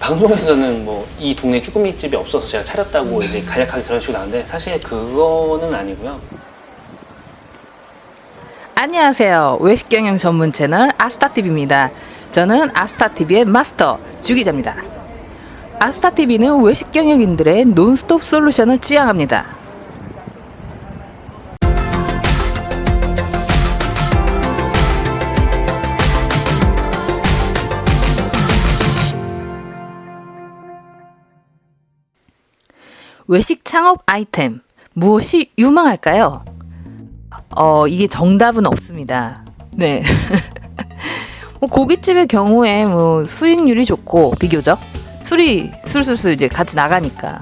방송에서는 뭐 이 동네 쭈꾸미집이 없어서 제가 차렸다고 이제 간략하게 그런 식으로 나오는데 사실 그거는 아니고요. 안녕하세요. 외식 경영 전문 채널 아스타TV입니다. 저는 아스타TV의 마스터 주기자입니다. 아스타TV는 외식 경영인들의 논스톱 솔루션을 지향합니다. 외식 창업 아이템, 무엇이 유망할까요? 이게 정답은 없습니다. 네. 뭐 고깃집의 경우에 뭐 수익률이 좋고 비교적 술이 술술술 이제 같이 나가니까.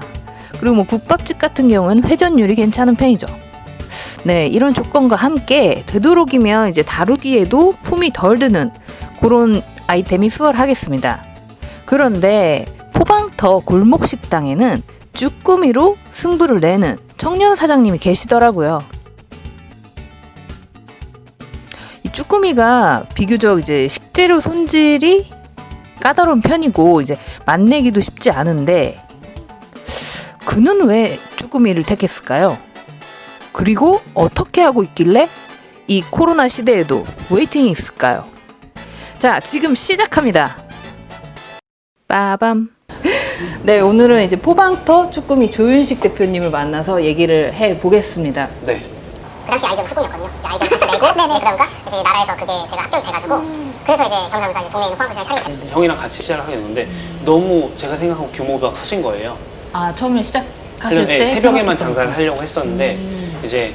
그리고 뭐 국밥집 같은 경우는 회전율이 괜찮은 편이죠. 네, 이런 조건과 함께 되도록이면 이제 다루기에도 품이 덜 드는 그런 아이템이 수월하겠습니다. 그런데 포방터 골목 식당에는 쭈꾸미로 승부를 내는 청년 사장님이 계시더라고요. 이 쭈꾸미가 비교적 이제 식재료 손질이 까다로운 편이고 이제 맛내기도 쉽지 않은데 그는 왜 쭈꾸미를 택했을까요? 그리고 어떻게 하고 있길래 이 코로나 시대에도 웨이팅이 있을까요? 자, 지금 시작합니다. 빠밤. 네, 오늘은 이제 포방터 쭈꾸미 조윤식 대표님을 만나서 얘기를 해보겠습니다. 네. 그 당시 아이디어는 수금이었거든요. 이제 아이디어 같이 내고 그러니까 이제 나라에서 그게 제가 합격이 돼가지고 그래서 이제 경상도에서 이제 동네에 있는 포항 시장을 차리게 됐어요. 형이랑 같이 시작을 하게 됐는데 너무 제가 생각한 규모가 커진 거예요. 아, 처음에 시작하실 때? 새벽에만 장사를 하려고 했었는데 이제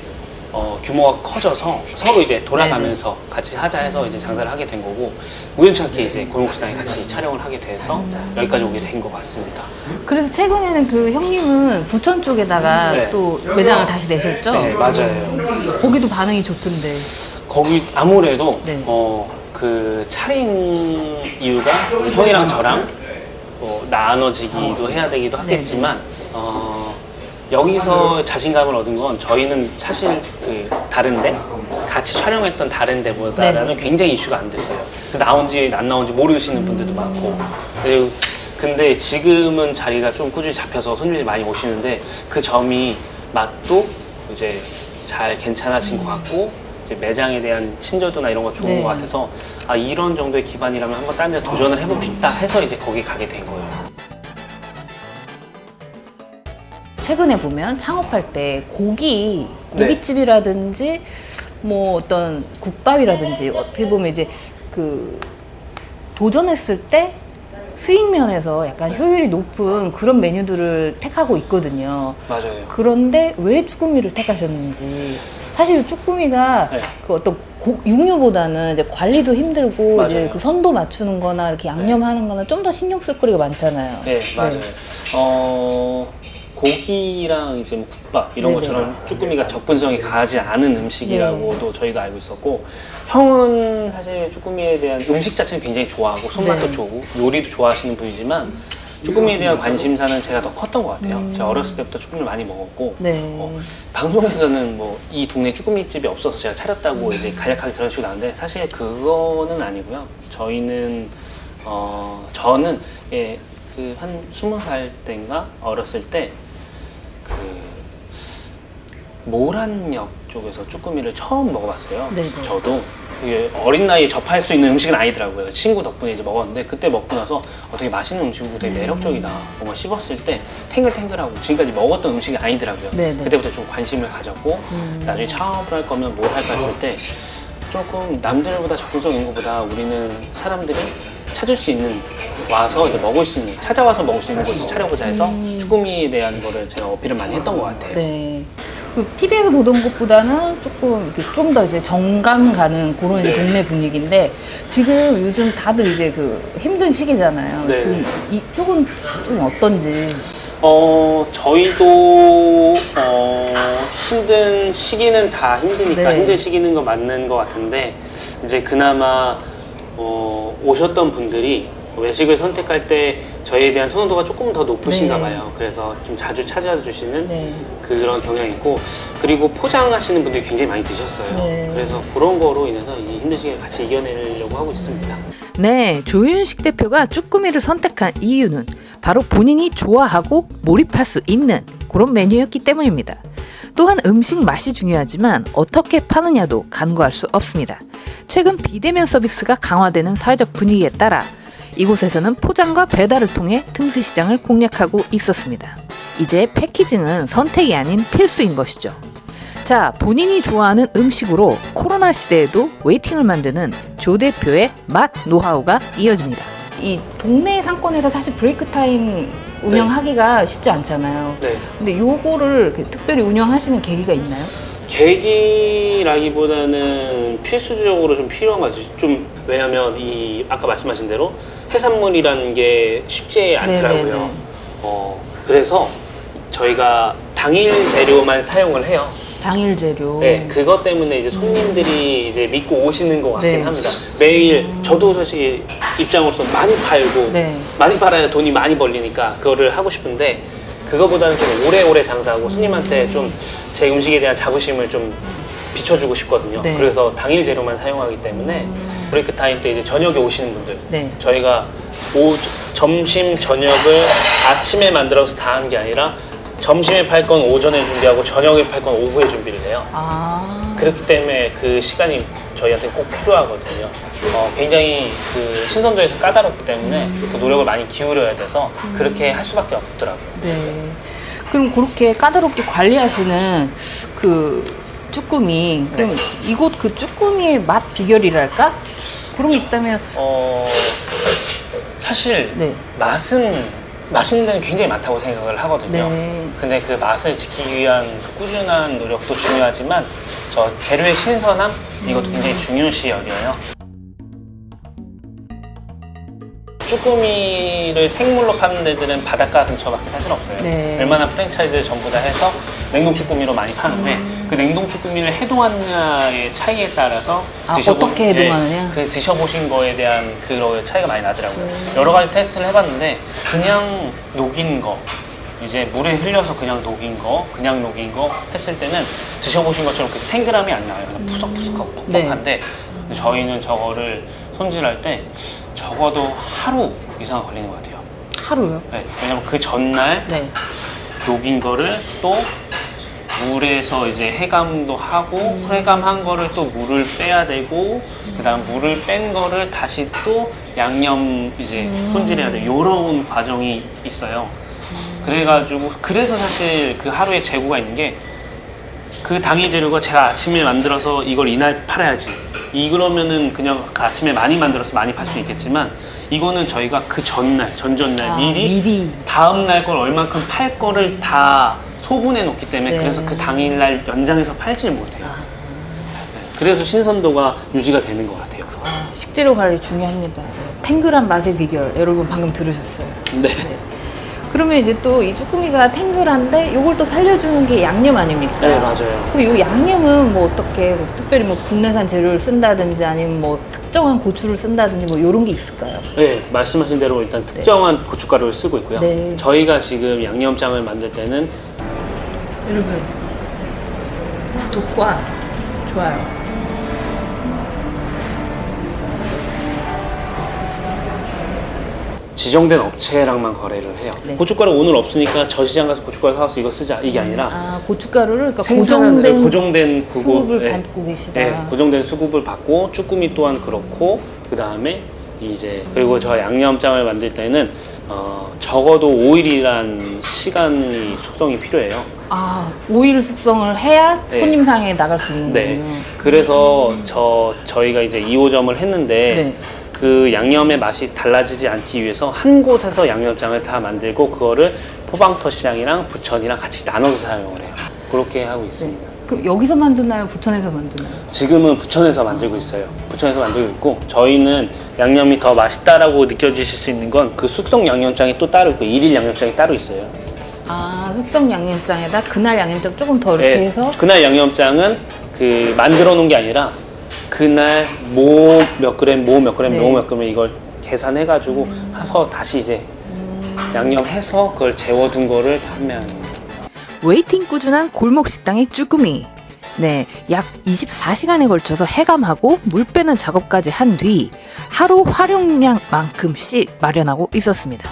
규모가 커져서 서로 이제 돌아가면서 같이 하자 해서 이제 장사를 하게 된 거고 우연찮게 이제 골목식당에 같이 촬영을 하게 돼서 여기까지 오게 된 것 같습니다. 그래서 최근에는 그 형님은 부천 쪽에다가 네. 또 매장을 다시 내셨죠? 네, 맞아요. 거기도 반응이 좋던데. 거기 아무래도 네. 그 차린 이유가 형이랑 저랑 나눠지기도 해야 되기도 하겠지만 여기서 자신감을 얻은 건 저희는 사실 그 다른데 같이 촬영했던 다른 데보다는 굉장히 이슈가 안 됐어요. 나온지 안 나온지 모르시는 분들도 많고. 근데 지금은 자리가 좀 꾸준히 잡혀서 손님들이 많이 오시는데 그 점이 맛도 이제 잘 괜찮아진 것 같고 이제 매장에 대한 친절도나 이런 거 좋은 것 같아서 이런 정도의 기반이라면 한번 다른 데 도전을 해보고 싶다 해서 이제 거기 가게 된 거예요. 최근에 보면 창업할 때 고깃집이라든지 뭐 어떤 국밥이라든지 어떻게 보면 이제 그 도전했을 때 수익 면에서 약간 효율이 높은 그런 메뉴들을 택하고 있거든요. 맞아요. 그런데 왜 쭈꾸미를 택하셨는지. 사실 쭈꾸미가 그 어떤 육류보다는 이제 관리도 힘들고 맞아요. 이제 그 선도 맞추는 거나 이렇게 양념하는 거는 좀 더 신경 쓸 거리가 많잖아요. 네, 맞아요. 고기랑 이제 뭐 국밥 이런 것처럼 쭈꾸미가 접근성이 강하지 않은 음식이라고도 저희도 알고 있었고 형은 사실 쭈꾸미에 대한 음식 자체는 굉장히 좋아하고 손맛도 좋고 요리도 좋아하시는 분이지만 쭈꾸미에 대한 관심사는 제가 더 컸던 것 같아요. 제가 어렸을 때부터 쭈꾸미를 많이 먹었고 방송에서는 뭐 이 동네 쭈꾸미집이 없어서 제가 차렸다고 이제 간략하게 그런 식으로 나오는데 사실 그거는 아니고요. 저희는 저는 그 한 20살 때인가 어렸을 때 그 모란역 쪽에서 쭈꾸미를 처음 먹어봤어요. 저도 이게 어린 나이에 접할 수 있는 음식은 아니더라고요. 친구 덕분에 이제 먹었는데 그때 먹고 나서 되게 맛있는 음식이고 되게 매력적이다. 뭔가 씹었을 때 탱글탱글하고 지금까지 먹었던 음식이 아니더라고요. 그때부터 좀 관심을 가졌고 나중에 창업을 할 거면 뭘 할까 했을 때 조금 남들보다 접근성 있는 것보다 우리는 사람들이 찾을 수 있는 와서 이제 먹을 수 있는 찾아와서 먹을 수 있는 곳을 차려보자 해서 쭈꾸미에 대한 거를 제가 어필을 많이 했던 것 같아요. 네. 그 TV에서 보던 것보다는 조금 좀 더 이제 정감 가는 그런 이제 동네 분위기인데 지금 요즘 다들 이제 그 힘든 시기잖아요. 지금 이쪽은 좀 어떤지. 저희도 힘든 시기는 다 힘드니까 힘든 시기는 거 맞는 것 같은데 이제 그나마 오셨던 분들이 외식을 선택할 때 저희에 대한 선호도가 조금 더 높으신가 네. 봐요. 그래서 좀 자주 찾아주시는 네. 그런 경향이 있고, 그리고 포장하시는 분들이 굉장히 많이 드셨어요. 네. 그래서 그런 거로 인해서 이 힘든 시기를 같이 이겨내려고 하고 있습니다. 네, 조윤식 대표가 쭈꾸미를 선택한 이유는 바로 본인이 좋아하고 몰입할 수 있는 그런 메뉴였기 때문입니다. 또한 음식 맛이 중요하지만 어떻게 파느냐도 간과할 수 없습니다. 최근 비대면 서비스가 강화되는 사회적 분위기에 따라 이곳에서는 포장과 배달을 통해 틈새 시장을 공략하고 있었습니다. 이제 패키징은 선택이 아닌 필수인 것이죠. 자, 본인이 좋아하는 음식으로 코로나 시대에도 웨이팅을 만드는 조 대표의 맛 노하우가 이어집니다. 이 동네 상권에서 사실 브레이크 타임 운영하기가 쉽지 않잖아요. 네. 근데 요거를 특별히 운영하시는 계기가 있나요? 계기라기보다는 필수적으로 좀 필요한 것 같아요. 좀 왜냐하면 이 아까 말씀하신 대로 해산물이라는 게 쉽지 않더라고요. 네네네. 그래서 저희가 당일 재료만 사용을 해요. 당일 재료. 네, 그것 때문에 이제 손님들이 이제 믿고 오시는 것 같긴 네. 합니다. 매일 저도 사실 입장으로서 많이 팔고 네. 많이 팔아야 돈이 많이 벌리니까 그거를 하고 싶은데, 그거보다는 좀 오래오래 장사하고 손님한테 좀 제 음식에 대한 자부심을 좀 비춰주고 싶거든요. 네. 그래서 당일 재료만 사용하기 때문에 브레이크 타임 때 이제 저녁에 오시는 분들, 네. 저희가 점심, 저녁을 아침에 만들어서 다 한 게 아니라 점심에 팔 건 오전에 준비하고 저녁에 팔 건 오후에 준비를 해요. 아. 그렇기 때문에 그 시간이 저희한테 꼭 필요하거든요. 굉장히 그 신선도에서 까다롭기 때문에 그 노력을 많이 기울여야 돼서 그렇게 할 수밖에 없더라고요. 네. 그럼 그렇게 까다롭게 관리하시는 그 쭈꾸미, 그럼 네. 이곳 그 쭈꾸미의 맛 비결이랄까? 그런 게 있다면 사실 네. 맛있는 데는 굉장히 많다고 생각을 하거든요. 네. 근데 그 맛을 지키기 위한 그 꾸준한 노력도 중요하지만 저 재료의 신선함, 이것도 굉장히 중요시 여겨요. 쭈꾸미를 생물로 파는 데들은 바닷가 근처밖에 사실 없어요. 네. 웬만한 프랜차이즈를 전부 다 해서 냉동 쭈꾸미로 많이 파는데 그 냉동 쭈꾸미를 해동하느냐의 차이에 따라서 어떻게 해동하느냐? 그 드셔보신 거에 대한 그런 차이가 많이 나더라고요. 여러 가지 테스트를 해봤는데 그냥 녹인 거, 이제 물에 흘려서 그냥 녹인 거 했을 때는 드셔보신 것처럼 그 탱글함이 안 나와요. 그냥 푸석푸석하고 퍽퍽한데 저희는 저거를 손질할 때 적어도 하루 이상 걸리는 것 같아요. 하루요? 네, 왜냐면 그 전날 네. 녹인 거를 또 물에서 이제 해감도 하고 해감한 거를 또 물을 빼야 되고 그다음 물을 뺀 거를 다시 또 양념 이제 손질해야 돼. 요런 과정이 있어요. 그래가지고 그래서 사실 그 하루에 재고가 있는 게 그 당일 재료가 제가 아침에 만들어서 이걸 이날 팔아야지. 이러면은 그냥 그 아침에 많이 만들어서 많이 팔 수 있겠지만 이거는 저희가 그 전날, 전전날 미리 다음날 걸 얼만큼 팔 거를 다 소분해 놓기 때문에 네. 그래서 그 당일날 연장해서 팔질 못해요. 네, 그래서 신선도가 유지가 되는 것 같아요. 식재료 관리 중요합니다. 탱글한 맛의 비결, 여러분 방금 들으셨어요. 네. 그러면 이제 또 이 쭈꾸미가 탱글한데 요걸 또 살려주는 게 양념 아닙니까? 네, 맞아요. 그럼 이 양념은 뭐 어떻게 뭐 특별히 뭐 국내산 재료를 쓴다든지 아니면 뭐 특정한 고추를 쓴다든지 뭐 요런 게 있을까요? 네, 말씀하신 대로 일단 특정한 고춧가루를 쓰고 있고요. 네. 저희가 지금 양념장을 만들 때는 여러분 구독과 좋아요 지정된 업체랑만 거래를 해요. 네. 고춧가루 오늘 없으니까 저 시장 가서 고춧가루 사와서 이거 쓰자 이게 아니라 고춧가루를 그러니까 생산하는 고정된 수급을 네. 받고 계시다. 네, 고정된 수급을 받고 쭈꾸미 또한 그렇고 그 다음에 이제 그리고 저 양념장을 만들 때는 적어도 5일이란 시간이 숙성이 필요해요. 오일 숙성을 해야 네. 손님상에 나갈 수 있는 네. 거군요. 그래서 저희가 이제 2호점을 했는데 네. 그 양념의 맛이 달라지지 않기 위해서 한 곳에서 양념장을 다 만들고 그거를 포방터 시장이랑 부천이랑 같이 나눠서 사용을 해요. 그렇게 하고 있습니다. 그럼 여기서 만드나요? 부천에서 만드나요? 지금은 부천에서 만들고 있어요. 부천에서 만들고 있고 저희는 양념이 더 맛있다라고 느껴지실 수 있는 건 그 숙성 양념장이 또 따로 있고 일일 양념장이 따로 있어요. 숙성 양념장에다 그날 양념장 조금 더 이렇게 해서 그날 양념장은 그 만들어 놓은 게 아니라 그날 뭐 몇 그램, 뭐 몇 그램, 네. 뭐 몇 그램 이걸 계산해가지고 해서 다시 이제 양념해서 그걸 재워둔 거를 판매하는 거예요. 웨이팅 꾸준한 골목 식당의 쭈꾸미. 네, 약 24시간에 걸쳐서 해감하고 물 빼는 작업까지 한 뒤 하루 활용량만큼씩 마련하고 있었습니다.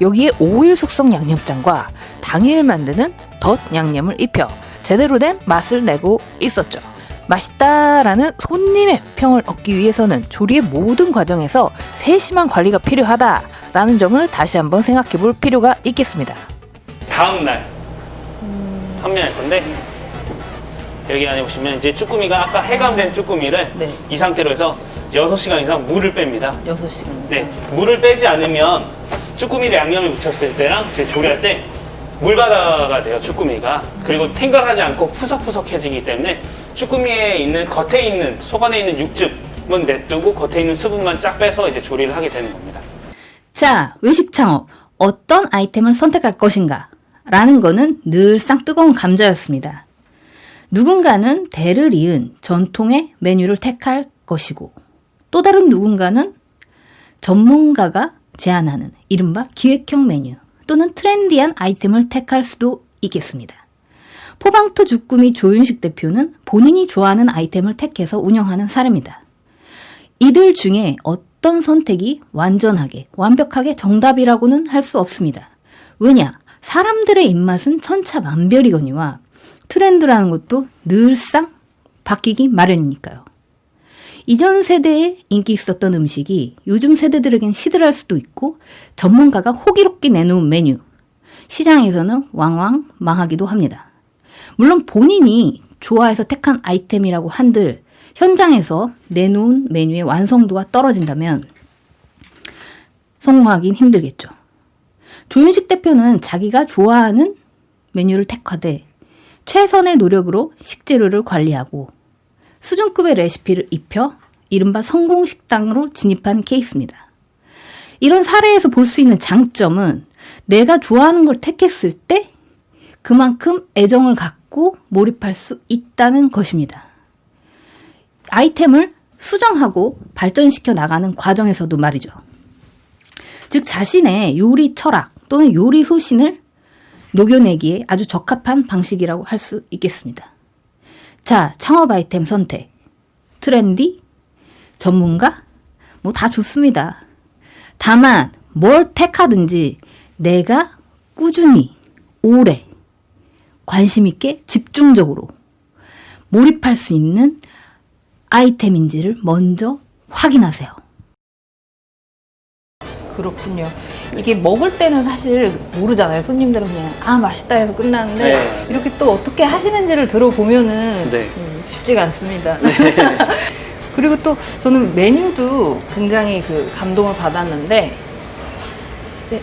여기에 5일 숙성 양념장과 당일 만드는 덧 양념을 입혀 제대로 된 맛을 내고 있었죠. 맛있다라는 손님의 평을 얻기 위해서는 조리의 모든 과정에서 세심한 관리가 필요하다라는 점을 다시 한번 생각해 볼 필요가 있겠습니다. 다음 날 판매할 건데 여기 안에 보시면 이제 쭈꾸미가 아까 해감된 쭈꾸미를 네. 이 상태로 해서 6시간 이상 물을 뺍니다. 6시간. 네, 물을 빼지 않으면 쭈꾸미를 양념에 묻혔을 때랑 이제 조리할 때 물바다가 돼요, 쭈꾸미가. 그리고 탱글하지 않고 푸석푸석해지기 때문에 쭈꾸미에 있는 겉에 있는 속 안에 있는 육즙은 냅두고 겉에 있는 수분만 쫙 빼서 이제 조리를 하게 되는 겁니다. 자, 외식 창업. 어떤 아이템을 선택할 것인가? 라는 거는 늘상 뜨거운 감자였습니다. 누군가는 대를 이은 전통의 메뉴를 택할 것이고, 또 다른 누군가는 전문가가 제안하는 이른바 기획형 메뉴 또는 트렌디한 아이템을 택할 수도 있겠습니다. 포방토 주꾸미 조윤식 대표는 본인이 좋아하는 아이템을 택해서 운영하는 사례입니다. 이들 중에 어떤 선택이 완전하게, 완벽하게 정답이라고는 할 수 없습니다. 왜냐? 사람들의 입맛은 천차만별이거니와 트렌드라는 것도 늘상 바뀌기 마련이니까요. 이전 세대에 인기 있었던 음식이 요즘 세대들에겐 시들할 수도 있고 전문가가 호기롭게 내놓은 메뉴, 시장에서는 왕왕 망하기도 합니다. 물론 본인이 좋아해서 택한 아이템이라고 한들 현장에서 내놓은 메뉴의 완성도가 떨어진다면 성공하긴 힘들겠죠. 조윤식 대표는 자기가 좋아하는 메뉴를 택하되 최선의 노력으로 식재료를 관리하고 수준급의 레시피를 입혀 이른바 성공식당으로 진입한 케이스입니다. 이런 사례에서 볼 수 있는 장점은 내가 좋아하는 걸 택했을 때 그만큼 애정을 갖고 몰입할 수 있다는 것입니다. 아이템을 수정하고 발전시켜 나가는 과정에서도 말이죠. 즉 자신의 요리 철학 또는 요리 소신을 녹여내기에 아주 적합한 방식이라고 할 수 있겠습니다. 자, 창업 아이템 선택, 트렌디, 전문가, 뭐 다 좋습니다. 다만 뭘 택하든지 내가 꾸준히, 오래, 관심 있게 집중적으로 몰입할 수 있는 아이템인지를 먼저 확인하세요. 그렇군요. 이게 먹을 때는 사실 모르잖아요. 손님들은 그냥 아 맛있다 해서 끝나는데 네. 이렇게 또 어떻게 하시는지를 들어보면은 네. 쉽지가 않습니다. 그리고 또 저는 메뉴도 굉장히 그 감동을 받았는데